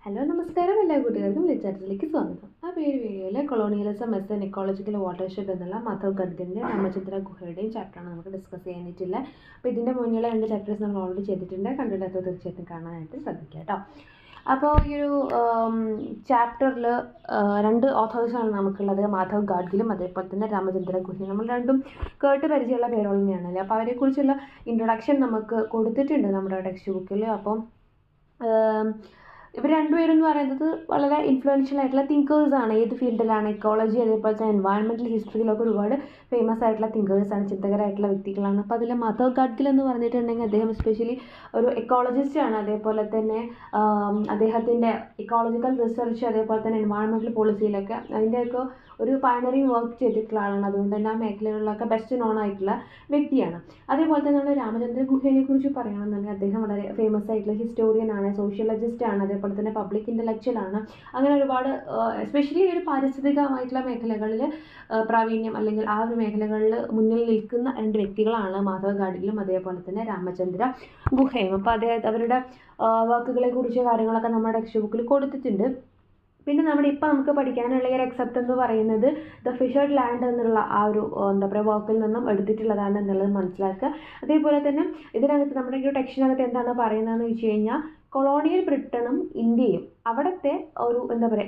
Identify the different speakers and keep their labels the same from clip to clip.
Speaker 1: Hello നമസ്കാരം എല്ലാ കൂട്ടുകാർക്കും ലിച്ചാർട്ടിലേക്ക് സ്വാഗതം. അപ്പോൾ ഈ ഒരു വീഡിയോയിൽ colonialism S N ecological watershed എന്നുള്ള മാധവ് ഗഡ്ഗിൻ്റെ രാമചന്ദ്ര ഗുഹയുടെയും ചാപ്റ്ററാണ് നമുക്ക് ഡിസ്കസ് ചെയ്യാനായിട്ടില്ല. അപ്പോൾ ഇതിൻ്റെ മുന്നിലുള്ള 2 ചാപ്റ്റേഴ്സ് നമ്മൾ ഓൾറെഡി ചെയ്തിട്ടുണ്ട്. കണ്ടില്ലാത്തത് തീർച്ചയായിട്ടും കാണാനായിട്ട് ശ്രദ്ധിക്കുക കേട്ടോ. അപ്പോൾ ഈ ഒരു ചാപ്റ്ററിൽ 2 ഓഥേഴ്സാണ് നമുക്കുള്ളത്, മാധവ് ഗാഡ്ഗിലും അതേപോലെ തന്നെ രാമചന്ദ്ര ഗുഹയും. നമ്മൾ രണ്ടും കേട്ട് പരിചയമുള്ള പേരുകൾ തന്നെയാണല്ലേ. അപ്പോൾ അവരെക്കുറിച്ചുള്ള ഇൻട്രൊഡക്ഷൻ നമുക്ക് കൊടുത്തിട്ടുണ്ട് നമ്മുടെ ടെക്സ്റ്റ് ബുക്കിൽ. അപ്പം ഇവർ രണ്ടുപേരും എന്ന് പറയുന്നത് വളരെ ഇൻഫ്ലുവൻഷ്യൽ ആയിട്ടുള്ള തിങ്കേഴ്സാണ്. ഏത് ഫീൽഡിലാണ്? ഇക്കോളജി അതേപോലെ തന്നെ എൻവയൺമെൻറ്റൽ ഹിസ്റ്ററിയിലൊക്കെ ഒരുപാട് ഫേമസ് ആയിട്ടുള്ള തിങ്കേഴ്സാണ്, ചിന്തകരായിട്ടുള്ള വ്യക്തികളാണ്. അപ്പോൾ അതിൽ മാധവ് ഗാഡ്ഗിൽ എന്ന് പറഞ്ഞിട്ടുണ്ടെങ്കിൽ അദ്ദേഹം എസ്പെഷ്യലി ഒരു എക്കോളജിസ്റ്റാണ്. അതേപോലെ തന്നെ അദ്ദേഹത്തിൻ്റെ ഇക്കോളജിക്കൽ റിസർച്ച് അതേപോലെ തന്നെ എൻവയൺമെൻറ്റൽ പോളിസിയിലൊക്കെ അതിൻ്റെയൊക്കെ ഒരു പയനറിങ് വർക്ക് ചെയ്തിട്ടുള്ള ആളാണ്. അതുകൊണ്ട് തന്നെ ആ മേഖലകളിലൊക്കെ ബെസ്റ്റ് നോൺ ആയിട്ടുള്ള വ്യക്തിയാണ്. അതേപോലെ തന്നെ നമ്മൾ രാമചന്ദ്ര ഗുഹയെ കുറിച്ച് പറയുകയാണെന്നുണ്ടെങ്കിൽ അദ്ദേഹം വളരെ ഫേമസ് ആയിട്ടുള്ള ഹിസ്റ്റോറിയനാണ്, സോഷ്യോളജിസ്റ്റ് ആണ്, അതേപോലെ തന്നെ പബ്ലിക് ഇൻ്റലക്ച്വൽ ആണ്. അങ്ങനെ ഒരുപാട് എസ്പെഷ്യലി ഒരു പാരിസ്ഥിതികമായിട്ടുള്ള മേഖലകളിൽ പ്രാവീണ്യം അല്ലെങ്കിൽ ആ ഒരു മേഖലകളിൽ മുന്നിൽ നിൽക്കുന്ന 2 വ്യക്തികളാണ് മാധവ് ഗാഡ്ഗിലും അതേപോലെ തന്നെ രാമചന്ദ്ര ഗുഹയും. അപ്പോൾ അവരുടെ വർക്കുകളെ കുറിച്ച് കാര്യങ്ങളൊക്കെ നമ്മുടെ ടെക്സ്റ്റ് ബുക്കിൽ കൊടുത്തിട്ടുണ്ട്. പിന്നെ നമുക്ക് പഠിക്കാനുള്ള ഒരു എക്സെപ്റ്റ് എന്ന് പറയുന്നത് ദ ഫിഷർഡ് ലാൻഡ് എന്നുള്ള ആ ഒരു വർക്കിൽ നിന്നും എടുത്തിട്ടുള്ളതാണ് എന്നുള്ളത് മനസ്സിലാക്കുക. അതേപോലെ തന്നെ ഇതിനകത്ത് നമ്മുടെ ഈ ടെക്സ്റ്റിനകത്ത് എന്താണ് പറയുന്നതെന്ന് വെച്ച് കഴിഞ്ഞാൽ കൊളോണിയൽ ബ്രിട്ടനും ഇന്ത്യയും അവിടുത്തെ ഒരു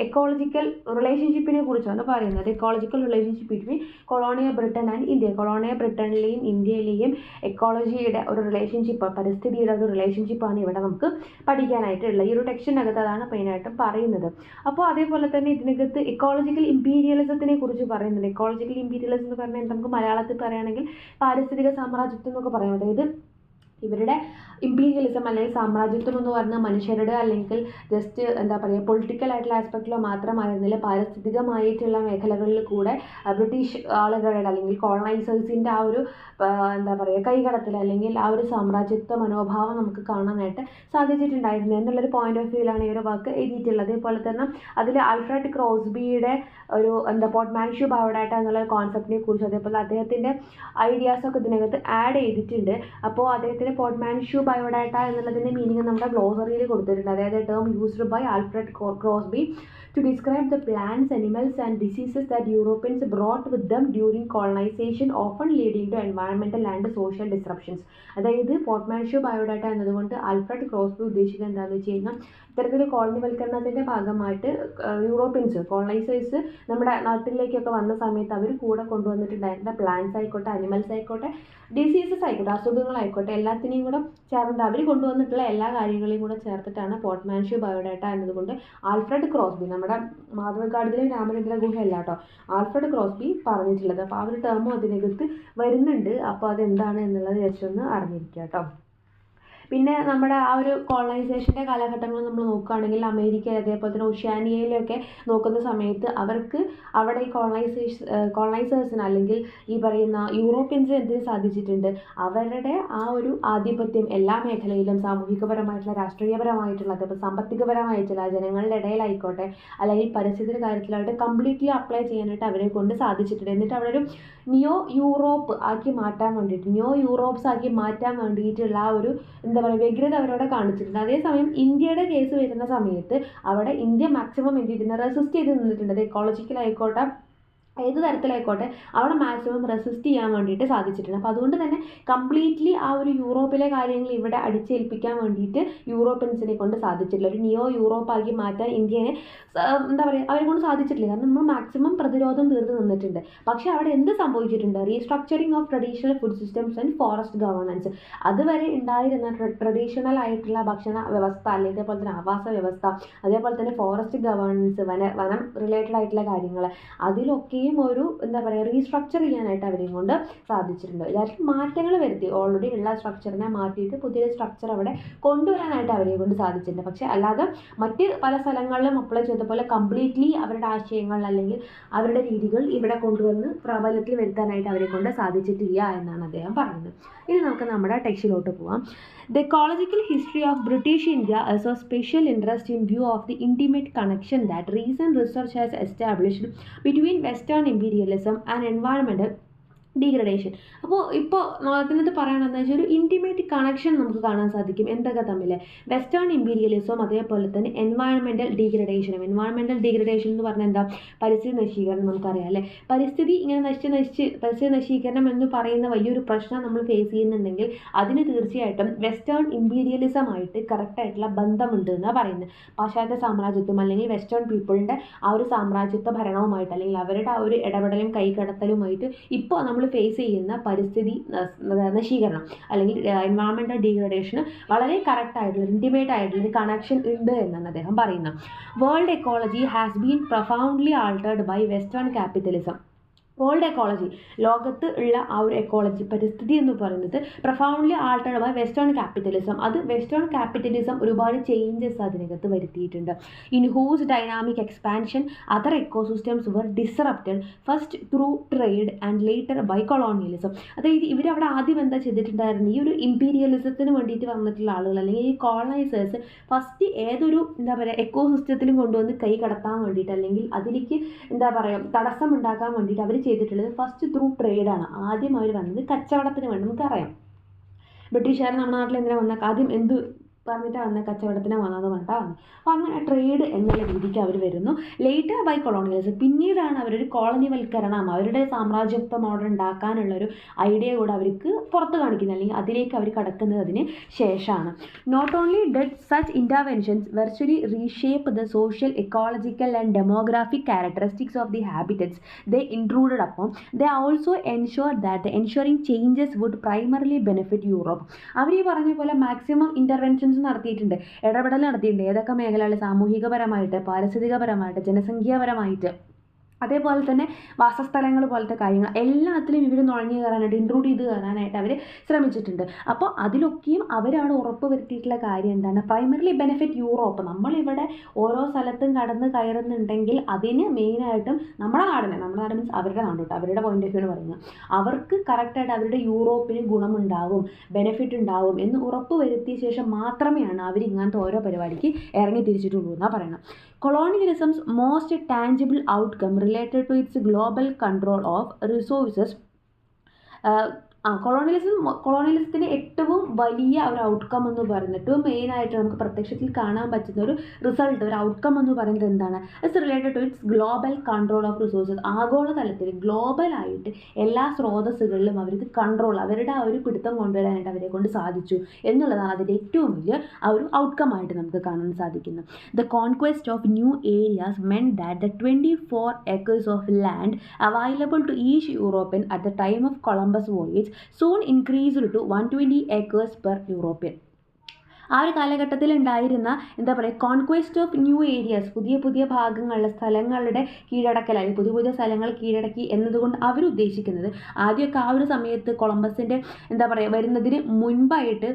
Speaker 1: എക്കോളജിക്കൽ റിലേഷൻഷിപ്പിനെ കുറിച്ചാണ് പറയുന്നത്. Ecological relationship between colonial Britain and India. കൊളോണിയൽ ബ്രിട്ടനിലെയും ഇന്ത്യയിലെയും എക്കോളജിയുടെ ഒരു റിലേഷൻഷിപ്പ്, പരിസ്ഥിതിയുടെ ഒരു റിലേഷൻഷിപ്പാണ് ഇവിടെ നമുക്ക് പഠിക്കാനായിട്ടുള്ളത്. ഈ ഒരു ടെക്സ്റ്റിനകത്ത് അതാണ് മെയിനായിട്ടും പറയുന്നത്. അപ്പോൾ അതേപോലെ തന്നെ ഇതിനകത്ത് ഇക്കോളജിക്കൽ ഇമ്പീരിയലിസത്തിനെ കുറിച്ച് പറയുന്നുണ്ട്. ഇക്കോളജിക്കൽ ഇമ്പീരിയലിസം എന്ന് പറഞ്ഞാൽ നമുക്ക് മലയാളത്തിൽ പറയുകയാണെങ്കിൽ പാരിസ്ഥിതിക സാമ്രാജ്യത്വം എന്നൊക്കെ പറയാം. അതായത് ഇവരുടെ ഇമ്പീരിയലിസം അല്ലെങ്കിൽ സാമ്രാജ്യത്വം എന്ന് പറഞ്ഞാൽ മനുഷ്യരുടെ അല്ലെങ്കിൽ ജസ്റ്റ് പൊളിറ്റിക്കൽ ആയിട്ടുള്ള ആസ്പെക്റ്റിലോ മാത്രമായിരുന്നില്ല, പാരിസ്ഥിതികമായിട്ടുള്ള മേഖലകളിൽ കൂടെ ബ്രിട്ടീഷ് ആളുകളുടെ അല്ലെങ്കിൽ കോളനൈസേഴ്സിൻ്റെ ആ ഒരു കൈകടത്തൽ അല്ലെങ്കിൽ ആ ഒരു സാമ്രാജ്യത്വ മനോഭാവം നമുക്ക് കാണാനായിട്ട് സാധിച്ചിട്ടുണ്ടായിരുന്നു എന്നുള്ളൊരു പോയിന്റ് ഓഫ് വ്യൂവിലാണ് ഈ ഒരു വാക്ക് എഴുതിയിട്ടുള്ളത്. അതേപോലെ തന്നെ അതിൽ ആൽഫ്രഡ് ക്രോസ്ബിയുടെ ഒരു പോർട്ട്മാൻഷ്യൂ ബയോഡാറ്റ എന്നുള്ള കോൺസെപ്റ്റിനെ കുറിച്ച് അതേപോലെ അദ്ദേഹത്തിൻ്റെ ഐഡിയാസൊക്കെ ഇതിനകത്ത് ആഡ് ചെയ്തിട്ടുണ്ട്. അപ്പോൾ അദ്ദേഹത്തിൻ്റെ പോർട്ട്മാൻഷ്യൂ ബയോഡാറ്റ എന്നുള്ളതിൻ്റെ മീനിങ് നമ്മുടെ ഗ്ലോസറിയിൽ കൊടുത്തിട്ടുണ്ട്. അതായത് term used by Alfred Crosby to describe the plants, animals and diseases that Europeans brought with them during colonization, often leading to environmental and social disruptions. അതായത് പോർട്ട്മാൻഷ്യൂ ബയോഡാറ്റ എന്നതുകൊണ്ട് ആൽഫ്രഡ് ക്രോസ്ബി ഉദ്ദേശിക്കുന്നത് എന്താണെന്ന് വെച്ച് കഴിഞ്ഞാൽ ഇത്തരത്തിൽ കോളനിവൽക്കരണത്തിൻ്റെ ഭാഗമായിട്ട് യൂറോപ്യൻസ് കോളനൈസേഴ്സ് നമ്മുടെ നാട്ടിലേക്കൊക്കെ വന്ന സമയത്ത് അവർ കൂടെ കൊണ്ടുവന്നിട്ടുണ്ടായിരുന്ന പ്ലാന്റ്സ് ആയിക്കോട്ടെ, അനിമൽസ് ആയിക്കോട്ടെ, ഡിസീസസ് ആയിക്കോട്ടെ, അസുഖങ്ങളായിക്കോട്ടെ, എല്ലാത്തിനെയും കൂടെ ചേർന്നിട്ട് അവർ കൊണ്ടുവന്നിട്ടുള്ള എല്ലാ കാര്യങ്ങളെയും കൂടെ ചേർത്തിട്ടാണ് പോർട്ട്മാൻഷ്യൂ ബയോഡാറ്റ എന്നതുകൊണ്ട് ആൽഫ്രഡ് ക്രോസ്ബി, നമ്മുടെ മാധവ് ഗാഡ്ഗിലും രാമചന്ദ്ര ഗുഹയല്ല കേട്ടോ, ആൽഫ്രഡ് ക്രോസ്ബി പറഞ്ഞിട്ടുള്ളത്. അപ്പോൾ ആ ഒരു ടേമും അതിനകത്ത് വരുന്നുണ്ട്. അപ്പോൾ അതെന്താണ് എന്നുള്ളത് ജസ്റ്റ് ഒന്ന് അറിഞ്ഞിരിക്കുക കേട്ടോ. പിന്നെ നമ്മുടെ ആ ഒരു കോളനൈസേഷൻ്റെ കാലഘട്ടങ്ങൾ നമ്മൾ നോക്കുകയാണെങ്കിൽ അമേരിക്ക അതേപോലെ തന്നെ ഓഷ്യാനിയയിലൊക്കെ നോക്കുന്ന സമയത്ത് അവർക്ക് അവിടെ ഈ കോളനൈസേഴ്സിന് അല്ലെങ്കിൽ ഈ പറയുന്ന യൂറോപ്യൻസിന് എന്തിനു സാധിച്ചിട്ടുണ്ട്? അവരുടെ ആ ഒരു ആധിപത്യം എല്ലാ മേഖലയിലും സാമൂഹികപരമായിട്ടുള്ള, രാഷ്ട്രീയപരമായിട്ടുള്ള, അതേപോലെ സാമ്പത്തികപരമായിട്ടുള്ള ജനങ്ങളുടെ ഇടയിലായിക്കോട്ടെ അല്ലെങ്കിൽ പരിസ്ഥിതി കാര്യത്തിലായിട്ട് കംപ്ലീറ്റ്ലി അപ്ലൈ ചെയ്യാനായിട്ട് അവരെ കൊണ്ട് സാധിച്ചിട്ടുണ്ട്. എന്നിട്ട് അവിടെ ഒരു നിയോ യൂറോപ്സ് ആക്കി മാറ്റാൻ വേണ്ടിയിട്ടുള്ള ആ ഒരു വ്യഗ്രത അവരവിടെ കാണിച്ചിട്ടുണ്ട്. അതേസമയം ഇന്ത്യയുടെ കേസ് വരുന്ന സമയത്ത് അവിടെ ഇന്ത്യ മാക്സിമം എന്ത് ചെയ്തിട്ടുണ്ട്? റെസിസ്റ്റ് ചെയ്ത് നിന്നിട്ടുണ്ട്. എക്കോളജിക്കൽ ആയിക്കോട്ടെ, ഏത് തരത്തിലായിക്കോട്ടെ അവിടെ മാക്സിമം റെസിസ്റ്റ് ചെയ്യാൻ വേണ്ടിയിട്ട് സാധിച്ചിട്ടുണ്ട്. അപ്പോൾ അതുകൊണ്ട് തന്നെ കംപ്ലീറ്റ്ലി ആ ഒരു യൂറോപ്പിലെ കാര്യങ്ങൾ ഇവിടെ അടിച്ചേൽപ്പിക്കാൻ വേണ്ടിയിട്ട് യൂറോപ്യൻസിനെ കൊണ്ട് സാധിച്ചിട്ടില്ല. ഒരു നിയോ യൂറോപ്പാക്കി മാറ്റാൻ ഇന്ത്യനെ അവരെ കൊണ്ട് സാധിച്ചിട്ടില്ല. കാരണം നമ്മൾ മാക്സിമം പ്രതിരോധം തീർത്ത് നിന്നിട്ടുണ്ട്. പക്ഷേ അവിടെ എന്ത് സംഭവിച്ചിട്ടുണ്ട്? Restructuring of traditional food systems and forest governance. അതുവരെ ഉണ്ടായിരുന്ന ട്രഡീഷണൽ ആയിട്ടുള്ള ഭക്ഷണ വ്യവസ്ഥ അല്ലെങ്കിൽ അതേപോലെ തന്നെ ആവാസ വ്യവസ്ഥ, അതേപോലെ തന്നെ ഫോറസ്റ്റ് ഗവേണൻസ്, വനം റിലേറ്റഡ് ആയിട്ടുള്ള കാര്യങ്ങൾ, അതിലൊക്കെ ഒരു റീസ്ട്രക്ചർ ചെയ്യാനായിട്ട് അവരെയും കൊണ്ട് സാധിച്ചിട്ടുണ്ട്. ഇതായിട്ട് മാറ്റങ്ങൾ വരുത്തി ഓൾറെഡി ഉള്ള സ്ട്രക്ചറിനെ മാറ്റിയിട്ട് പുതിയൊരു സ്ട്രക്ചർ അവിടെ കൊണ്ടുവരാനായിട്ട് അവരെ കൊണ്ട് സാധിച്ചിട്ടുണ്ട്. പക്ഷേ അല്ലാതെ മറ്റ് പല സ്ഥലങ്ങളിലും അപ്ലൈ ചെയ്ത പോലെ കംപ്ലീറ്റ്ലി അവരുടെ ആശയങ്ങൾ അല്ലെങ്കിൽ അവരുടെ രീതികൾ ഇവിടെ കൊണ്ടുവന്ന് പ്രാബല്യത്തിൽ വരുത്താനായിട്ട് അവരെ കൊണ്ട് സാധിച്ചിട്ടില്ല എന്നാണ് അദ്ദേഹം പറയുന്നത്. ഇനി നമുക്ക് നമ്മുടെ ടെക്സ്റ്റിലോട്ട് പോവാം. The ecological history of British India is of special interest in view of the intimate connection that recent research has established between Western imperialism and environmental degradation. അപ്പോൾ ഇപ്പോൾ അതിനകത്ത് പറയണമെന്ന് വെച്ചാൽ ഒരു ഇൻറ്റിമേറ്റ് കണക്ഷൻ നമുക്ക് കാണാൻ സാധിക്കും എന്തൊക്കെ തമ്മിൽ. വെസ്റ്റേൺ ഇമ്പീരിയലിസവും അതേപോലെ തന്നെ എൻവയൺമെൻറ്റൽ ഡീഗ്രഡേഷനും. എൻവയൺമെൻറ്റൽ ഡീഗ്രഡേഷൻ എന്ന് പറഞ്ഞാൽ എന്താ? പരിസ്ഥിതി നശീകരണം. നമുക്കറിയാം അല്ലേ? പരിസ്ഥിതി ഇങ്ങനെ നശിച്ച് പരിസ്ഥിതി നശീകരണം എന്ന് പറയുന്ന വലിയൊരു പ്രശ്നം നമ്മൾ ഫേസ് ചെയ്യുന്നുണ്ടെങ്കിൽ അതിന് തീർച്ചയായിട്ടും വെസ്റ്റേൺ ഇമ്പീരിയലിസമായിട്ട് കറക്റ്റായിട്ടുള്ള ബന്ധമുണ്ട് എന്നാണ് പറയുന്നത്. പാശ്ചാത്യ സാമ്രാജ്യത്വം അല്ലെങ്കിൽ വെസ്റ്റേൺ പീപ്പിളിൻ്റെ ആ ഒരു സാമ്രാജ്യത്വ ഭരണവുമായിട്ട് അല്ലെങ്കിൽ അവരുടെ ആ ഒരു ഇടപെടലും കൈകടത്തലുമായിട്ട് ഇപ്പോൾ നമ്മൾ ഫേസ് ചെയ്യുന്ന പരിസ്ഥിതി നശീകരണം അല്ലെങ്കിൽ എൻവയറമെൻ്റൽ ഡീഗ്രഡേഷന് വളരെ കറക്റ്റായിട്ടുള്ള ഇൻറ്റിമേറ്റ് ആയിട്ടുള്ള ഒരു കണക്ഷൻ ഉണ്ട് എന്നാണ് അദ്ദേഹം പറയുന്നത്. World ecology has been profoundly altered by western capitalism. World ecology, ലോകത്ത് ഉള്ള ആ ഒരു എക്കോളജി, പരിസ്ഥിതി എന്ന് പറയുന്നത് profoundly altered by western capitalism. അത് വെസ്റ്റേൺ ക്യാപിറ്റലിസം ഒരുപാട് ചേഞ്ചസ് അതിനകത്ത് വരുത്തിയിട്ടുണ്ട്. In whose dynamic expansion other ecosystems were disrupted first through trade and later by colonialism. അതായത് ഇവരവിടെ ആദ്യം എന്താ ചെയ്തിട്ടുണ്ടായിരുന്നു? ഈ ഒരു ഇമ്പീരിയലിസത്തിന് വേണ്ടിയിട്ട് വന്നിട്ടുള്ള ആളുകൾ അല്ലെങ്കിൽ ഈ കോളനൈസേഴ്സ് ഫസ്റ്റ് ഏതൊരു എന്താ പറയുക എക്കോസിസ്റ്റത്തിലും കൊണ്ടുവന്ന് കൈ കടത്താൻ വേണ്ടിയിട്ട് അല്ലെങ്കിൽ അതിലേക്ക് എന്താ പറയുക തടസ്സം ഉണ്ടാക്കാൻ വേണ്ടിയിട്ട് അവർ ചെയ്തിട്ടുള്ളത് ഫസ്റ്റ് ത്രൂ ട്രേഡാണ്. ആദ്യം അവർ വന്നത് കച്ചവടത്തിന് വേണ്ടി. നമുക്കറിയാം ബ്രിട്ടീഷുകാർ നമ്മുടെ നാട്ടിൽ എന്തിനാണ് വന്ന ആദ്യം എന്ത് പറഞ്ഞിട്ടാണ് വന്നത്? കച്ചവടത്തിന് വന്നതെന്ന് പറഞ്ഞിട്ടാണ് വന്നത്. അപ്പോൾ അങ്ങനെ ട്രേഡ് എന്നുള്ള രീതിക്ക് അവർ വരുന്നു. ലേറ്റർ ബൈ കൊളോണിയലിസം, പിന്നീടാണ് അവരൊരു കോളനിവൽക്കരണം അവരുടെ സാമ്രാജ്യത്വ മോഡൽ ഉണ്ടാക്കാനുള്ളൊരു ഐഡിയ കൂടെ അവർക്ക് പുറത്ത് കാണിക്കുന്നത് അല്ലെങ്കിൽ അതിലേക്ക് അവർ കടക്കുന്നത് അതിന് ശേഷമാണ്. Not only did such interventions virtually reshape the social ecological and demographic characteristics of the habitats they intruded അപ്പം they also ensure that the ensuring changes would primarily benefit Europe. അവർ ഈ പറഞ്ഞ പോലെ മാക്സിമം ഇൻ്റർവെൻഷൻസ് നടത്തിയിട്ടുണ്ട്, ഇടപെടൽ നടത്തിയിട്ടുണ്ട്. ഏതൊക്കെ മേഖലകളിൽ? സാമൂഹികപരമായിട്ട്, പാരിസ്ഥിതികപരമായിട്ട്, ജനസംഖ്യാപരമായിട്ട്, അതേപോലെ തന്നെ വാസസ്ഥലങ്ങൾ പോലത്തെ കാര്യങ്ങൾ എല്ലാത്തിലും ഇവർ നുഴഞ്ഞു കയറാനായിട്ട് ഇൻക്ലൂഡ് ചെയ്ത് കയറാനായിട്ട് അവർ ശ്രമിച്ചിട്ടുണ്ട്. അപ്പോൾ അതിലൊക്കെയും അവരാണ് ഉറപ്പ് വരുത്തിയിട്ടുള്ള കാര്യം എന്താണ്? Primarily benefit Europe. നമ്മളിവിടെ ഓരോ സ്ഥലത്തും കടന്ന് കയറുന്നുണ്ടെങ്കിൽ അതിന് മെയിനായിട്ടും നമ്മുടെ നാട് മീൻസ് അവരുടെ നാട് കേട്ടോ, അവരുടെ പോയിന്റ് ഓഫ് വ്യൂ പറയുന്നത് അവർക്ക് കറക്റ്റായിട്ട് അവരുടെ യൂറോപ്പിന് ഗുണമുണ്ടാവും, ബെനിഫിറ്റ് ഉണ്ടാവും എന്ന് ഉറപ്പ് വരുത്തിയ ശേഷം മാത്രമേയാണ് അവർ ഇങ്ങനത്തെ ഓരോ പരിപാടിക്ക് ഇറങ്ങി തിരിച്ചിട്ടുള്ളൂ എന്നാണ് പറയുന്നത്. Colonialism's most tangible outcome related to its global control of resources കൊളോണിയലിസത്തിൻ്റെ ഏറ്റവും വലിയ ഒരു ഔട്ട്കം എന്ന് പറയുന്നത് ഏറ്റവും മെയിനായിട്ട് നമുക്ക് പ്രത്യക്ഷത്തിൽ കാണാൻ പറ്റുന്ന ഒരു റിസൾട്ട്, ഒരു ഔട്ട്കം എന്ന് പറയുന്നത് എന്താണ്? It's related to its global control of resources. ആഗോളതലത്തിൽ ഗ്ലോബലായിട്ട് എല്ലാ സ്രോതസ്സുകളിലും അവർക്ക് കൺട്രോൾ, അവരുടെ ആ ഒരു പിടുത്തം കൊണ്ടുവരാനായിട്ട് അവരെ കൊണ്ട് സാധിച്ചു എന്നുള്ളതാണ് അതിൻ്റെ ഏറ്റവും വലിയ ആ ഒരു ഔട്ട്കം ആയിട്ട് നമുക്ക് കാണാൻ സാധിക്കുന്നത്. The conquest of new areas meant that the 24 acres of land available to each European at the time of Columbus voyage soon increased to 120 acres per European. ആ ഒരു കാലഘട്ടത്തിൽ ഉണ്ടായിരുന്ന എന്താ പറയുക കോൺക്വസ്റ്റ് ഓഫ് ന്യൂ ഏരിയാസ്, പുതിയ പുതിയ ഭാഗങ്ങളിലെ സ്ഥലങ്ങളുടെ കീഴടക്കൽ അല്ലെങ്കിൽ പുതിയ പുതിയ സ്ഥലങ്ങൾ കീഴടക്കി എന്നതുകൊണ്ട് അവരുദ്ദേശിക്കുന്നത് ആദ്യമൊക്കെ ആ ഒരു സമയത്ത് കൊളംബസിൻ്റെ എന്താ പറയുക വരുന്നതിന് മുൻപായിട്ട്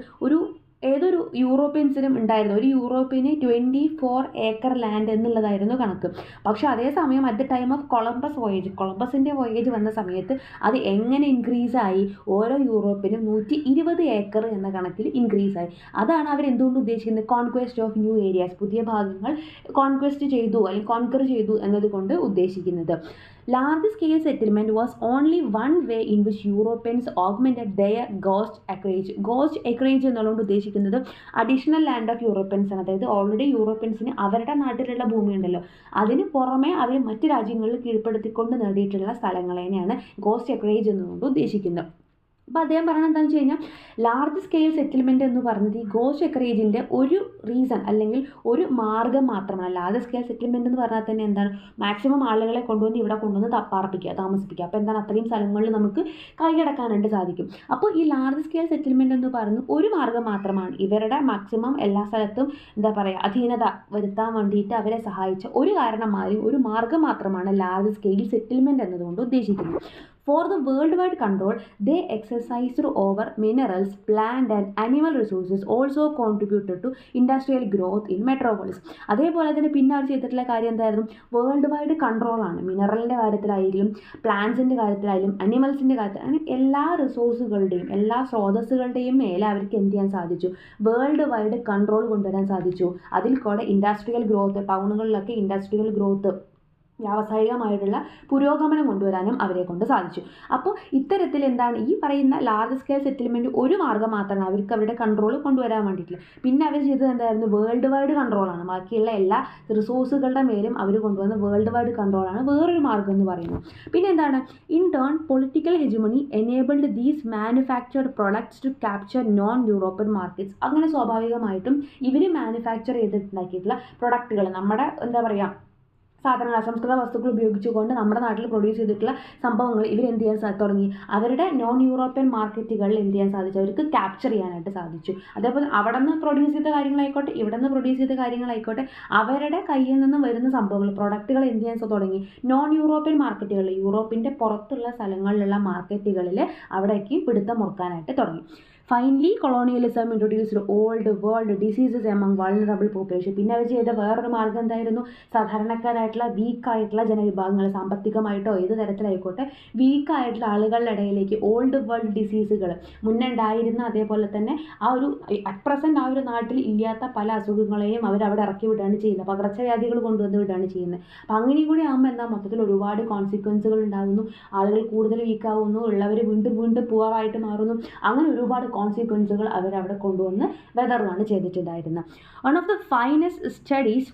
Speaker 1: ഏതൊരു യൂറോപ്യൻസിനും ഉണ്ടായിരുന്നു ഒരു യൂറോപ്പിന് 24 acre ലാൻഡ് എന്നുള്ളതായിരുന്നു കണക്ക്. പക്ഷേ അതേസമയം അറ്റ് ദ ടൈം ഓഫ് കൊളംബസിൻ്റെ വോയേജ് വന്ന സമയത്ത് അത് എങ്ങനെ ഇൻക്രീസായി? ഓരോ യൂറോപ്പിനും 120 acre എന്ന കണക്കിൽ ഇൻക്രീസായി. അതാണ് അവർ എന്തുകൊണ്ട് ഉദ്ദേശിക്കുന്നത്? കോൺക്വസ്റ്റ് ഓഫ് ന്യൂ ഏരിയാസ്, പുതിയ ഭാഗങ്ങൾ കോൺക്വസ്റ്റ് ചെയ്തു അല്ലെങ്കിൽ കോൺക്വർ ചെയ്തു എന്നതുകൊണ്ട് ഉദ്ദേശിക്കുന്നത്. Large scale settlement was only one way in which Europeans augmented their ghost acreage. Ghost acreage എന്നുള്ളത് ഉദ്ദേശിക്കുന്നത് അഡീഷണൽ ലാൻഡ് ഓഫ് യൂറോപ്യൻസ് ആണ്. അതായത് ഓൾറെഡി യൂറോപ്യൻസിന് അവരുടെ നാട്ടിലുള്ള ഭൂമി ഉണ്ടല്ലോ, അതിന് പുറമെ അവർ മറ്റ് രാജ്യങ്ങളിൽ കീഴ്പ്പെടുത്തിക്കൊണ്ട് നേടിയിട്ടുള്ള സ്ഥലങ്ങളെയാണ് ഗോസ്റ്റ് acreage എന്നുകൊണ്ട് ഉദ്ദേശിക്കുന്നത്. അപ്പോൾ അദ്ദേഹം പറയുന്നത് എന്താണെന്ന് വെച്ച് കഴിഞ്ഞാൽ ലാർജ് സ്കെയിൽ സെറ്റിൽമെൻറ്റ് എന്ന് പറഞ്ഞത് ഈ ഗോസ്റ്റ് acreageൻ്റെ ഒരു റീസൺ അല്ലെങ്കിൽ ഒരു മാർഗ്ഗം മാത്രമാണ്. ലാർജ് സ്കെയിൽ സെറ്റിൽമെൻറ്റ് എന്ന് പറഞ്ഞാൽ തന്നെ എന്താണ്? മാക്സിമം ആളുകളെ കൊണ്ടുവന്ന് താമസിപ്പിക്കുക. അപ്പോൾ എന്താണ്? അത്രയും സ്ഥലങ്ങളിൽ നമുക്ക് കൈയടക്കാനായിട്ട് സാധിക്കും. അപ്പോൾ ഈ ലാർജ് സ്കെയിൽ സെറ്റിൽമെൻറ്റ് എന്ന് പറയുന്നത് ഒരു മാർഗ്ഗം മാത്രമാണ്. ഇവരുടെ മാക്സിമം എല്ലാ സ്ഥലത്തും എന്താ പറയുക അധീനത വരുത്താൻ വേണ്ടിയിട്ട് അവരെ സഹായിച്ച ഒരു കാരണമായി ഒരു മാർഗ്ഗം മാത്രമാണ് ലാർജ് സ്കെയിൽ സെറ്റിൽമെൻറ്റ് എന്നതുകൊണ്ട് ഉദ്ദേശിക്കുന്നത്. For the worldwide control they exercised over minerals, plant and animal resources also contributed to industrial growth in metropolis. അതേപോലെ തന്നെ പിന്നെ അവർ ചെയ്തിട്ടുള്ള കാര്യം എന്തായിരുന്നു? World wide കൺട്രോളാണ്. മിനറലിൻ്റെ കാര്യത്തിലായാലും പ്ലാന്റ്സിൻ്റെ കാര്യത്തിലായാലും അനിമൽസിൻ്റെ കാര്യത്തിൽ അങ്ങനെ എല്ലാ റിസോഴ്സുകളുടെയും എല്ലാ സ്രോതസ്സുകളുടെയും മേലെ അവർക്ക് എന്ത് ചെയ്യാൻ സാധിച്ചു? വേൾഡ് വൈഡ് കൺട്രോൾ കൊണ്ടുവരാൻ സാധിച്ചു. അതിൽ കൂടെ ഇൻഡസ്ട്രിയൽ ഗ്രോത്ത്, ടൗണുകളിലൊക്കെ ഇൻഡസ്ട്രിയൽ ഗ്രോത്ത് വ്യാവസായികമായിട്ടുള്ള പുരോഗമനം കൊണ്ടുവരാനും അവരെ കൊണ്ട് സാധിച്ചു. അപ്പോൾ ഇത്തരത്തിൽ എന്താണ് ഈ പറയുന്ന ലാർജ് സ്കെയിൽ സെറ്റിൽമെൻറ്റ് ഒരു മാർഗ്ഗം മാത്രമാണ് അവർക്ക് അവരുടെ കൺട്രോൾ കൊണ്ടുവരാൻ വേണ്ടിയിട്ടുള്ളത്. പിന്നെ അവർ ചെയ്തത് എന്തായിരുന്നു, വേൾഡ് വൈഡ് കൺട്രോളാണ്. ബാക്കിയുള്ള എല്ലാ റിസോഴ്സുകളുടെ മേലും അവർ കൊണ്ടുവന്ന വേൾഡ് വൈഡ് കൺട്രോളാണ് വേറൊരു മാർഗ്ഗം എന്ന് പറയുന്നത്. പിന്നെ എന്താണ്, in turn political hegemony enabled these manufactured products to capture non European markets. അങ്ങനെ സ്വാഭാവികമായിട്ടും ഇവർ മാനുഫാക്ചർ ചെയ്തിട്ടുണ്ടാക്കിയിട്ടുള്ള പ്രൊഡക്റ്റുകൾ, നമ്മുടെ എന്താ പറയുക സാധനങ്ങൾ, അസംസ്കൃത വസ്തുക്കൾ ഉപയോഗിച്ചുകൊണ്ട് നമ്മുടെ നാട്ടിൽ പ്രൊഡ്യൂസ് ചെയ്തിട്ടുള്ള സംഭവങ്ങൾ ഇവരെന്ത് ചെയ്യാൻ തുടങ്ങി, അവരുടെ നോൺ യൂറോപ്യൻ മാർക്കറ്റുകളിൽ എന്ത് ചെയ്യാൻ സാധിച്ചു, അവർക്ക് ക്യാപ്ചർ ചെയ്യാനായിട്ട് സാധിച്ചു. അതേപോലെ അവിടെ നിന്ന് പ്രൊഡ്യൂസ് ചെയ്ത കാര്യങ്ങളായിക്കോട്ടെ, ഇവിടെ നിന്ന് പ്രൊഡ്യൂസ് ചെയ്ത കാര്യങ്ങളായിക്കോട്ടെ, അവരുടെ കയ്യിൽ നിന്ന് വരുന്ന സംഭവങ്ങൾ, പ്രൊഡക്റ്റുകൾ എന്ത് ചെയ്യാൻ തുടങ്ങി, നോൺ യൂറോപ്യൻ മാർക്കറ്റുകളിൽ, യൂറോപ്പിൻ്റെ പുറത്തുള്ള സ്ഥലങ്ങളിലുള്ള മാർക്കറ്റുകളിൽ അവിടേക്ക് പിടുത്തം മുറുക്കാനായിട്ട് തുടങ്ങി. Finally colonialism introduced old world diseases among vulnerable population. പിന്നെ അവർ ചെയ്ത വേറൊരു മാർഗ്ഗം എന്തായിരുന്നു, സാധാരണക്കാരായിട്ടുള്ള വീക്കായിട്ടുള്ള ജനവിഭാഗങ്ങൾ, സാമ്പത്തികമായിട്ടോ ഏത് തരത്തിലായിക്കോട്ടെ വീക്കായിട്ടുള്ള ആളുകളുടെ ഇടയിലേക്ക് ഓൾഡ് വേൾഡ് ഡിസീസുകൾ മുന്നേ ഉണ്ടായിരുന്ന, അതേപോലെ തന്നെ ആ ഒരു അറ്റ് പ്രസൻറ്റ് ആ ഒരു നാട്ടിൽ ഇല്ലാത്ത പല അസുഖങ്ങളെയും അവരവിടെ ഇറക്കി വിടുകയാണ് ചെയ്യുന്നത്, പകർച്ചവ്യാധികൾ കൊണ്ടുവന്ന് വിടുകയാണ് ചെയ്യുന്നത്. അപ്പം അങ്ങനെയും കൂടി ആകുമ്പോൾ എന്താ, മൊത്തത്തിൽ ഒരുപാട് കോൺസിക്വൻസുകൾ ഉണ്ടാകുന്നു, ആളുകൾ കൂടുതൽ വീക്കാവുന്നു, ഉള്ളവർ വീണ്ടും വീണ്ടും പുവറായിട്ട് മാറുന്നു. അങ്ങനെ ഒരുപാട് കോൺസിക്വൻസുകൾ അവരവിടെ കൊണ്ടുവന്ന് വെതറുകയാണ് ചെയ്തിട്ടുണ്ടായിരുന്നത്. One of the finest studies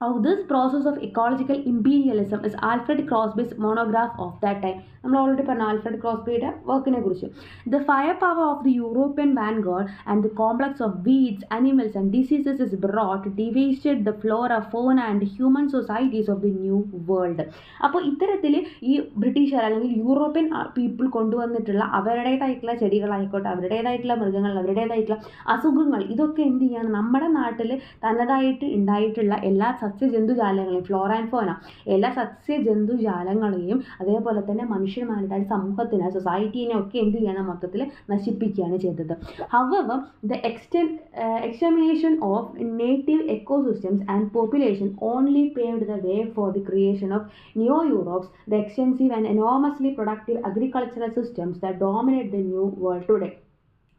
Speaker 1: of this process of ecological imperialism is Alfred Crosby's monograph of that time. നമ്മൾ ഓൾറെഡി പറഞ്ഞു ആൽഫ്രഡ് ക്രോസ്ബിയുടെ വർക്കിനെ കുറിച്ച്. The fire power of the European vanguard and the complex of weeds, animals and diseases is brought devastated the flora, fauna and human societies of the new world. അപ്പോൾ ഇത്തരത്തിൽ ഈ ബ്രിട്ടീഷുകാർ അല്ലെങ്കിൽ യൂറോപ്യൻ പീപ്പിൾ കൊണ്ടുവന്നിട്ടുള്ള അവരുടേതായിട്ടുള്ള ചെടികളായിക്കോട്ടെ, അവരുടേതായിട്ടുള്ള മൃഗങ്ങൾ, അവരുടേതായിട്ടുള്ള അസുഖങ്ങൾ, ഇതൊക്കെ എന്ത് ചെയ്യാണ്, നമ്മുടെ നാട്ടിൽ തനതായിട്ട് ഉണ്ടായിട്ടുള്ള എല്ലാ സസ്യജന്തുജാലങ്ങളെയും, ഫ്ലോറ ആൻഡ് ഫോന, എല്ലാ സസ്യജന്തുജാലങ്ങളെയും അതേപോലെ തന്നെ മനുഷ്യന്മാരുടെ സമൂഹത്തിനെ, സൊസൈറ്റീനെ ഒക്കെ എന്ത് ചെയ്യണം, മൊത്തത്തിൽ നശിപ്പിക്കുകയാണ് ചെയ്തത്. However the extermination of native ecosystems and population only paved the way for the creation of Neo-Europes, the extensive and enormously productive agricultural systems that dominate the New World today.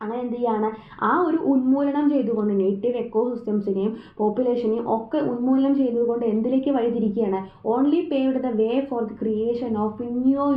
Speaker 1: അങ്ങനെ എന്ത് ചെയ്യാണ്, ആ ഒരു ഉന്മൂലനം ചെയ്തുകൊണ്ട് നേറ്റീവ് എക്കോസിസ്റ്റംസിനെയും പോപ്പുലേഷനെയും ഒക്കെ ഉന്മൂലനം ചെയ്തുകൊണ്ട് എന്തിലേക്ക് വഴിതിരിക്കുകയാണ്, only paved the way for the creation of new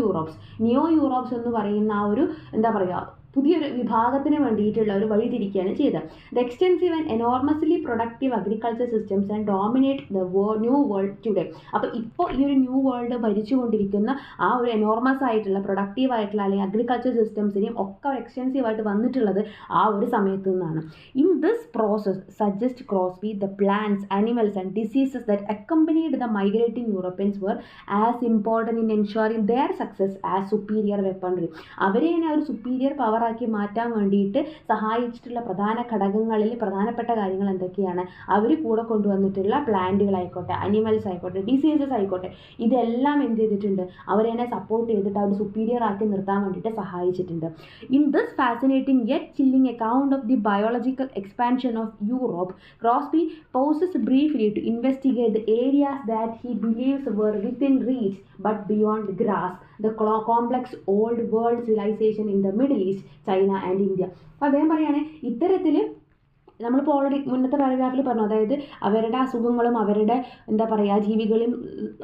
Speaker 1: Europes എന്ന് പറയുന്ന ആ ഒരു എന്താ പറയുക പുതിയൊരു വിഭാഗത്തിന് വേണ്ടിയിട്ടുള്ള ഒരു വഴിതിരിക്കുകയാണ് ചെയ്തത്. The extensive and enormously productive agriculture systems and dominate the new world today. അപ്പോൾ ഇപ്പോൾ ഈ ഒരു ന്യൂ വേൾഡ് ഭരിച്ചുകൊണ്ടിരിക്കുന്ന ആ ഒരു എനോർമസ് ആയിട്ടുള്ള പ്രൊഡക്റ്റീവ് ആയിട്ടുള്ള അല്ലെങ്കിൽ അഗ്രികൾച്ചർ സിസ്റ്റംസിനെയും ഒക്കെ എക്സ്റ്റെൻസീവായിട്ട് വന്നിട്ടുള്ളത് ആ ഒരു സമയത്ത് നിന്നാണ്. In this process suggest Crosby the plants, animals and diseases that accompanied the migrating Europeans were as important in ensuring their success as superior weaponry. അവരെ തന്നെ ഒരു സുപ്പീരിയർ പവർ ആക്കി മാറ്റാൻ വേണ്ടിയിട്ട് സഹായിച്ചിട്ടുള്ള പ്രധാന ഘടകങ്ങളിൽ പ്രധാനപ്പെട്ട കാര്യങ്ങൾ എന്തൊക്കെയാണ്, അവർ കൂടെ കൊണ്ടുവന്നിട്ടുള്ള പ്ലാന്റുകളായിക്കോട്ടെ, അനിമൽസ് ആയിക്കോട്ടെ, ഡിസീസസ് ആയിക്കോട്ടെ, ഇതെല്ലാം എന്ത് ചെയ്തിട്ടുണ്ട്, അവരെ സപ്പോർട്ട് ചെയ്തിട്ട് അവർ സുപ്പീരിയർ ആക്കി നിർത്താൻ വേണ്ടിയിട്ട് സഹായിച്ചിട്ടുണ്ട്. In this fascinating yet chilling account of the biological expansion of Europe, Crosby pauses briefly to investigate the areas that he believes were within reach but beyond grasp, the complex old world civilization in the Middle East, China and India. അപ്പോൾ അദ്ദേഹം പറയുകയാണെങ്കിൽ ഇത്തരത്തിൽ നമ്മളിപ്പോൾ already മുന്നത്തെ പാരഗ്രാഫിൽ പറഞ്ഞു, അതായത് അവരുടെ അസുഖങ്ങളും അവരുടെ എന്താ പറയുക ജീവികളും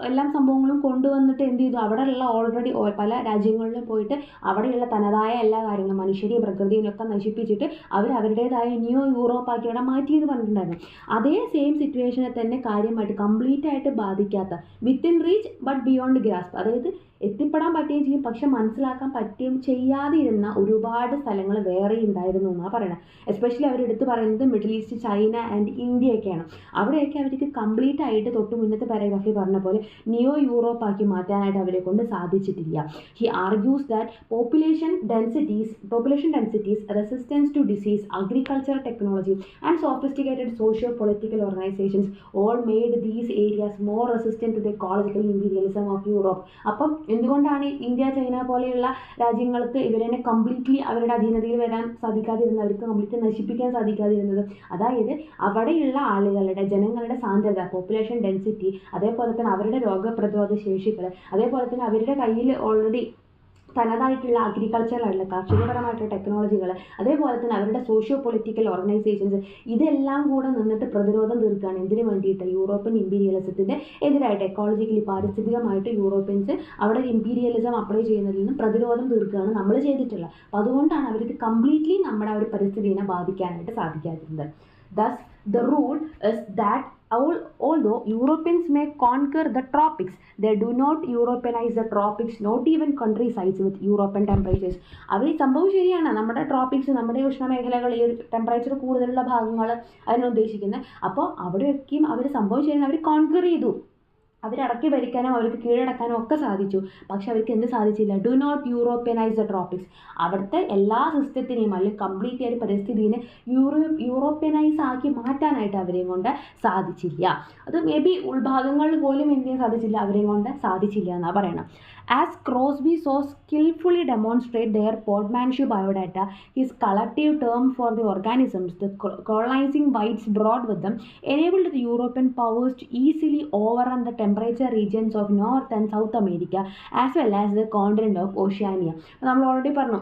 Speaker 1: എല്ലാ സംഭവങ്ങളും കൊണ്ടുവന്നിട്ട് എന്ത് ചെയ്തു, അവിടെയുള്ള ഓൾറെഡി പല രാജ്യങ്ങളിലും പോയിട്ട് അവിടെയുള്ള തനതായ എല്ലാ കാര്യങ്ങളും മനുഷ്യരെയും പ്രകൃതിയും ഒക്കെ നശിപ്പിച്ചിട്ട് അവരുടേതായ ന്യൂ യൂറോപ്പാക്കി അവിടെ മാറ്റിയെന്ന് പറഞ്ഞിട്ടുണ്ടായിരുന്നു. അതേ സെയിം സിറ്റുവേഷനെ തന്നെ കാര്യമായിട്ട് കംപ്ലീറ്റ് ആയിട്ട് ബാധിക്കാത്ത, within reach but beyond grasp, അതായത് എത്തിപ്പെടാൻ പറ്റുകയും ചെയ്യും പക്ഷെ മനസ്സിലാക്കാൻ പറ്റുകയും ചെയ്യാതിരുന്ന ഒരുപാട് സ്ഥലങ്ങൾ വേറെ ഉണ്ടായിരുന്നു എന്നാണ് പറയണത്. എസ്പെഷ്യലി അവരെടുത്ത് പറയുന്നത് മിഡിൽ ഈസ്റ്റ്, ചൈന ആൻഡ് ഇന്ത്യയൊക്കെയാണ്. അവിടെയൊക്കെ അവർക്ക് കംപ്ലീറ്റ് ആയിട്ട് തൊട്ട് മുന്നത്തെ പാരഗ്രാഫിൽ പറഞ്ഞ പോലെ ന്യൂ യൂറോപ്പാക്കി മാറ്റാനായിട്ട് അവരെ കൊണ്ട് സാധിച്ചിട്ടില്ല. He argues that population densities, resistance to disease, agricultural technology and sophisticated socio-political organizations all made these areas more resistant to the ecological imperialism of Europe. അപ്പം എന്തുകൊണ്ടാണ് ഇന്ത്യ, ചൈന പോലെയുള്ള രാജ്യങ്ങൾക്ക് ഇവരെ കംപ്ലീറ്റ്ലി അവരുടെ അധീനതയിൽ വരാൻ സാധിക്കാതിരുന്നത്, അവർക്ക് കംപ്ലീറ്റ് നശിപ്പിക്കാൻ സാധിക്കാതിരുന്നത്? അതായത് അവിടെയുള്ള ആളുകളുടെ, ജനങ്ങളുടെ സാന്ദ്രത, പോപ്പുലേഷൻ ഡെൻസിറ്റി, അതേപോലെ തന്നെ അവരുടെ രോഗപ്രതിരോധ ശേഷികൾ, അതേപോലെ തന്നെ അവരുടെ കയ്യിൽ ഓൾറെഡി തനതായിട്ടുള്ള അഗ്രികൾച്ചറായിട്ടുള്ള കാർഷികപരമായിട്ടുള്ള ടെക്നോളജികൾ, അതേപോലെ തന്നെ അവരുടെ സോഷ്യോ പൊളിറ്റിക്കൽ ഓർഗനൈസേഷൻസ്, ഇതെല്ലാം കൂടെ നിന്നിട്ട് പ്രതിരോധം തീർക്കുകയാണ്. എന്തിനു വേണ്ടിയിട്ട്? യൂറോപ്യൻ ഇമ്പീരിയലിസത്തിൻ്റെ എതിരായിട്ട്. എക്കോളജിക്കലി പാരിസ്ഥിതികമായിട്ട് യൂറോപ്യൻസ് അവിടെ ഇമ്പീരിയലിസം അപ്ലൈ ചെയ്യുന്നതിൽ നിന്ന് പ്രതിരോധം തീർക്കുകയാണ് നമ്മൾ ചെയ്തിട്ടുള്ളത്. അപ്പോൾ അതുകൊണ്ടാണ് അവർക്ക് കംപ്ലീറ്റ്ലി നമ്മുടെ ആ ഒരു പരിസ്ഥിതിനെ ബാധിക്കാനായിട്ട് സാധിക്കാതിരുന്നത്. Thus, the rule is that although Europeans may conquer the tropics, they do not Europeanize the tropics, not even countrysides with European temperatures. അവർ സംഭവം ശരിയാണ്, നമ്മുടെ ട്രോപ്പിക്സ്, നമ്മുടെ ഉഷ്ണമേഖലകൾ, ഈ ഒരു ടെമ്പറേച്ചർ കൂടുതലുള്ള ഭാഗങ്ങൾ അതിനെ ഉദ്ദേശിക്കുന്നത്. അപ്പോൾ അവിടെയൊക്കെയും അവർ സംഭവം ശരിയാണ്, അവർ കോൺക്വർ ചെയ്തു, അവരടക്കി ഭരിക്കാനും അവർക്ക് കീഴടക്കാനും ഒക്കെ സാധിച്ചു. പക്ഷെ അവർക്ക് എന്ത് സാധിച്ചില്ല? Do not Europeanise the tropics. അവിടുത്തെ എല്ലാ സിസ്റ്റത്തിനെയും അല്ലെങ്കിൽ കംപ്ലീറ്റ് ഒരു പരിസ്ഥിതിനെ യൂറോപ്യനൈസ് ആക്കി മാറ്റാനായിട്ട് അവരെയും കൊണ്ട് സാധിച്ചില്ല. അത് മേ ബി ഉൾഭാഗങ്ങളിൽ പോലും എന്ത് ചെയ്യാൻ സാധിച്ചില്ല, അവരെയും കൊണ്ട് സാധിച്ചില്ല എന്നാണ് പറയണം. As Crosby so skillfully demonstrate their Portmanship biodata, his collective term for the organisms the colonizing whites brought with them, enabled the European powers to easily overrun the temperature regions of North and South America as well as the continent of Oceania. നമ്മൾ already പറഞ്ഞു,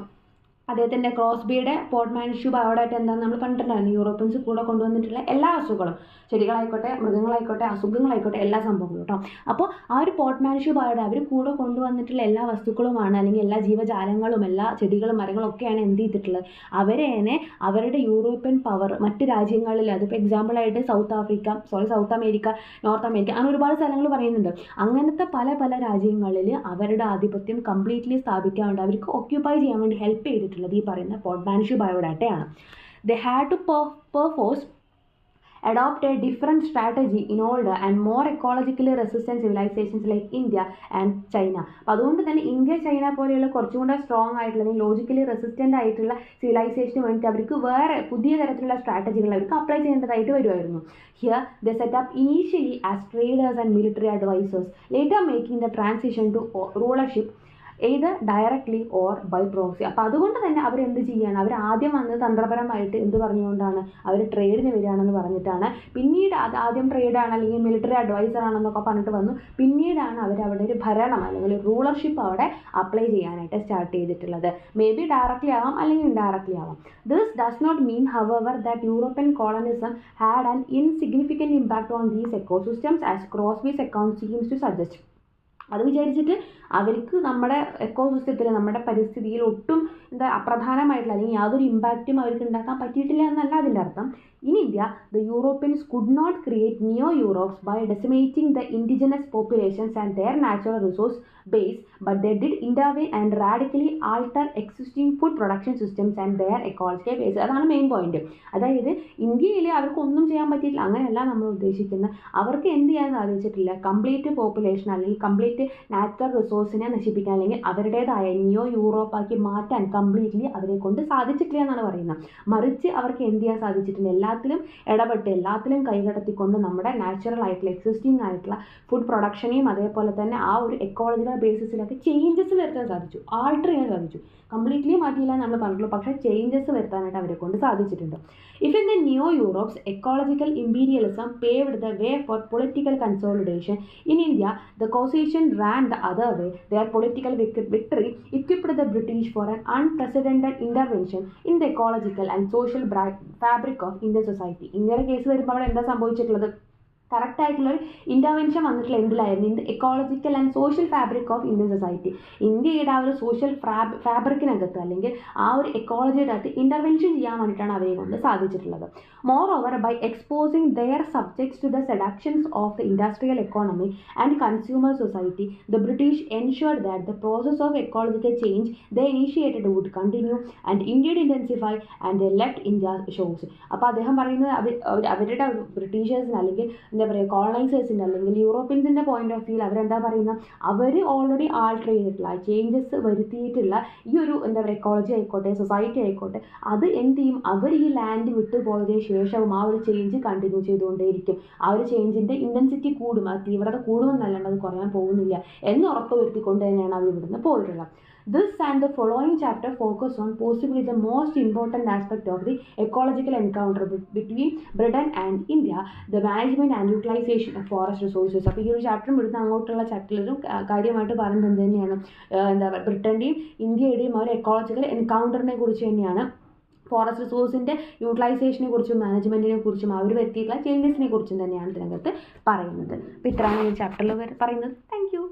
Speaker 1: അദ്ദേഹത്തിൻ്റെ ക്രോസ്ബിയുടെ പോർട്ട്മാൻഷിപ്പ് biodata എന്താണെന്ന് നമ്മൾ കണ്ടിട്ടുണ്ടായിരുന്നു. Europeans കൂടെ കൊണ്ടുവന്നിട്ടുള്ള എല്ലാ അസുഖങ്ങളും, ചെടികളായിക്കോട്ടെ, മൃഗങ്ങളായിക്കോട്ടെ, അസുഖങ്ങളായിക്കോട്ടെ, എല്ലാ സംഭവങ്ങളും കേട്ടോ. അപ്പോൾ ആ ഒരു പോർട്ട്മാൻഷിപ്പ് ബയോഡാറ്റ അവർ കൂടെ കൊണ്ടുവന്നിട്ടുള്ള എല്ലാ വസ്തുക്കളുമാണ്, അല്ലെങ്കിൽ എല്ലാ ജീവജാലങ്ങളും, എല്ലാ ചെടികളും മരങ്ങളും ഒക്കെയാണ് എന്ത് ചെയ്തിട്ടുള്ളത്, അവരെ തന്നെ അവരുടെ യൂറോപ്യൻ പവർ മറ്റ് രാജ്യങ്ങളിൽ, അതിപ്പോൾ എക്സാമ്പിളായിട്ട് സൗത്ത് അമേരിക്ക, നോർത്ത് അമേരിക്ക, അങ്ങനെ ഒരുപാട് സ്ഥലങ്ങൾ പറയുന്നുണ്ട്. അങ്ങനത്തെ പല പല രാജ്യങ്ങളിൽ അവരുടെ ആധിപത്യം കംപ്ലീറ്റ്ലി സ്ഥാപിക്കാൻ വേണ്ടി, അവർക്ക് ഓക്യുപ്പൈ ചെയ്യാൻ വേണ്ടി ഹെൽപ്പ് ചെയ്തിട്ടുള്ളത് ഈ പറയുന്ന പോർട്ട്മാൻഷിപ്പ് ബയോഡാറ്റയാണ്. They had to perforce adopt a different strategy in older and more ecologically resistant civilizations like India and China. അപ്പോൾ അതുകൊണ്ട് തന്നെ ഇന്ത്യ, ചൈന പോലെയുള്ള കുറച്ചും കൂടെ സ്ട്രോങ് ആയിട്ടുള്ള, അല്ലെങ്കിൽ ലോജിക്കലി റെസിസ്റ്റൻ്റ് ആയിട്ടുള്ള സിവിലൈസേഷന് വേണ്ടിയിട്ട് അവർക്ക് വേറെ പുതിയ തരത്തിലുള്ള സ്ട്രാറ്റജികൾ അവർക്ക് അപ്ലൈ ചെയ്യേണ്ടതായിട്ട് വരുമായിരുന്നു. Here they set up initially as traders and military advisors, later making the transition to rulership either directly or by proxy. അപ്പോൾ അതുകൊണ്ട് തന്നെ അവരെന്ത് ചെയ്യുകയാണ്, അവർ ആദ്യം വന്ന് തന്ത്രപരമായിട്ട് എന്ത് പറഞ്ഞുകൊണ്ടാണ്, അവർ ട്രേഡിന് വരികയാണെന്ന് പറഞ്ഞിട്ടാണ്. പിന്നീട് ആദ്യം ട്രേഡാണ് അല്ലെങ്കിൽ മിലിറ്ററി അഡ്വൈസർ ആണെന്നൊക്കെ പറഞ്ഞിട്ട് വന്നു. പിന്നീടാണ് അവരവിടെ ഒരു ഭരണം അല്ലെങ്കിൽ റൂളർഷിപ്പ് അവിടെ അപ്ലൈ ചെയ്യാനായിട്ട് സ്റ്റാർട്ട് ചെയ്തിട്ടുള്ളത്. മേ ബി ഡയറക്റ്റ്ലി ആവാം അല്ലെങ്കിൽ ഇൻഡയറക്റ്റ്ലി ആവാം. This does not mean however that European colonism had an insignificant impact on these ecosystems as Crosby's account seems to suggest. അത് വിചാരിച്ചിട്ട് അവർക്ക് നമ്മുടെ എക്കോസിസ്റ്റത്തിൽ, നമ്മുടെ പരിസ്ഥിതിയിൽ ഒട്ടും അപ്രധാനമായിട്ടുള്ള അല്ലെങ്കിൽ യാതൊരു ഇമ്പാക്റ്റും അവർക്ക് ഉണ്ടാക്കാൻ പറ്റിയിട്ടില്ല എന്നല്ല അതിൻ്റെ അർത്ഥം. In India, the Europeans could not create neo-Europes by decimating the indigenous populations and their natural resource base, but they did intervene and radically alter existing food production systems and their ecological base. അതാണ് main point. അതായത് ഇന്ത്യയിൽ അവർക്ക് ഒന്നും ചെയ്യാൻ പറ്റിയിട്ടില്ല, അങ്ങനെയല്ല നമ്മൾ ഉദ്ദേശിക്കുന്നത്. അവർക്ക് എന്ത് ചെയ്യാൻ സാധിച്ചിട്ടില്ല, കംപ്ലീറ്റ് പോപ്പുലേഷൻ അല്ലെങ്കിൽ കംപ്ലീറ്റ് നാച്ചുറൽ റിസോഴ്സിനെ നശിപ്പിക്കാൻ അല്ലെങ്കിൽ അവരുടേതായ നിയോ യൂറോപ്പാക്കി മാറ്റാൻ കംപ്ലീറ്റ്ലി അവരെ കൊണ്ട് സാധിച്ചിട്ടില്ല എന്നാണ് പറയുന്നത്. മറിച്ച് അവർക്ക് എന്ത് ചെയ്യാൻ സാധിച്ചിട്ടുണ്ട്, എല്ലാത്തിലും ഇടപെട്ട് എല്ലാത്തിലും കൈകടത്തിക്കൊണ്ട് നമ്മുടെ നാച്ചുറൽ ആയിട്ടുള്ള എക്സിസ്റ്റിംഗ് ആയിട്ടുള്ള ഫുഡ് പ്രൊഡക്ഷനെയും അതേപോലെ തന്നെ ആ ഒരു എക്കോളജിക്കൽ ബേസിസിലൊക്കെ ചേഞ്ചസ് വരുത്താൻ സാധിച്ചു, ആൾട്ടർ ചെയ്യാൻ സാധിച്ചു. കംപ്ലീറ്റ്ലി മാറ്റിയില്ല നമ്മൾ പറഞ്ഞുള്ളൂ, പക്ഷേ ചേഞ്ചസ് വരുത്താനായിട്ട് അവരെ കൊണ്ട് സാധിച്ചിട്ടുണ്ട്. If in the neo-Europes, ecological imperialism paved the way for political consolidation, in India, the causation ran the other way. Their political victory equipped the British for an unprecedented intervention in the ecological and social fabric of Indian society. ഇന്ത്യയുടെ case വരുമ്പോൾ അവിടെ എന്താ സംഭവിച്ചിട്ടുള്ളത്, കറക്റ്റായിട്ടുള്ളൊരു intervention വന്നിട്ടുള്ള എന്തിലായിരുന്നു, in the ecological and social fabric of Indian society. ഇന്ത്യയുടെ ആ ഒരു സോഷ്യൽ ഫാബ്രിക്കിനകത്ത് അല്ലെങ്കിൽ ആ ഒരു എക്കോളജിയുടെ അകത്ത് ഇൻ്റർവെൻഷൻ ചെയ്യാൻ വേണ്ടിയിട്ടാണ് അവരെ കൊണ്ട് സാധിച്ചിട്ടുള്ളത്. Moreover by exposing their subjects to the seductions of the industrial economy and consumer society, the British ensured that the process of ecological change they initiated would continue and indeed intensify and they left India ഷോസ്. അപ്പോൾ അദ്ദേഹം പറയുന്നത് അവരുടെ ബ്രിട്ടീഷേഴ്സിന് അല്ലെങ്കിൽ എന്താ പറയുക കോളനൈസേഴ്സിൻ്റെ അല്ലെങ്കിൽ യൂറോപ്യൻസിൻ്റെ point of വ്യൂവിൽ അവരെന്താ പറയുന്നത്, അവർ ഓൾറെഡി ആൾട്ടർ ചെയ്തിട്ടുള്ള ചേഞ്ചസ് വരുത്തിയിട്ടുള്ള ഈ ഒരു എന്താ പറയുക എക്കോളജി ആയിക്കോട്ടെ സൊസൈറ്റി ആയിക്കോട്ടെ അത് എന്ത് ചെയ്യും, അവർ ഈ ലാൻഡ് വിട്ടു പോയതിന് ശേഷവും ആ ഒരു ചേഞ്ച് കണ്ടിന്യൂ ചെയ്തുകൊണ്ടേയിരിക്കും. ആ ഒരു ചേഞ്ചിൻ്റെ ഇൻറ്റൻസിറ്റി കൂടും, ആ തീവ്രത കൂടുമെന്നല്ലാണ്ട് അത് കുറയാൻ പോകുന്നില്ല എന്ന് ഉറപ്പ് വരുത്തിക്കൊണ്ട് തന്നെയാണ് അവർ ഇവിടുന്ന് പോയിട്ടുള്ളത്. This and the following chapter focus on possibly the most important aspect of the ecological encounter between Britain and India, the management and utilization of forest resources. അപ്പോൾ ഈ ഒരു ചാപ്റ്ററും ഇവിടുന്ന് അങ്ങോട്ടുള്ള ചാപ്റ്ററിലും കാര്യമായിട്ട് പറയുന്നത് എന്ത് തന്നെയാണ്, എന്താ പറയുക, ബ്രിട്ടൻ്റെയും ഇന്ത്യയുടെയും ഒരു എക്കോളജിക്കൽ എൻകൗണ്ടറിനെ കുറിച്ച് തന്നെയാണ്. ഫോറസ്റ്റ് റിസോഴ്സിൻ്റെ യൂട്ടിലൈസേഷനെ കുറിച്ചും മാനേജ്മെൻറ്റിനെ കുറിച്ചും അവർ വരുത്തിയിട്ടുള്ള ചേഞ്ചസിനെ കുറിച്ചും തന്നെയാണ് ഇതിനകത്ത് പറയുന്നത്. അപ്പോൾ ഇത്രയാണ് ഈ ചാപ്റ്ററിൽ പറയുന്നത്. Thank you.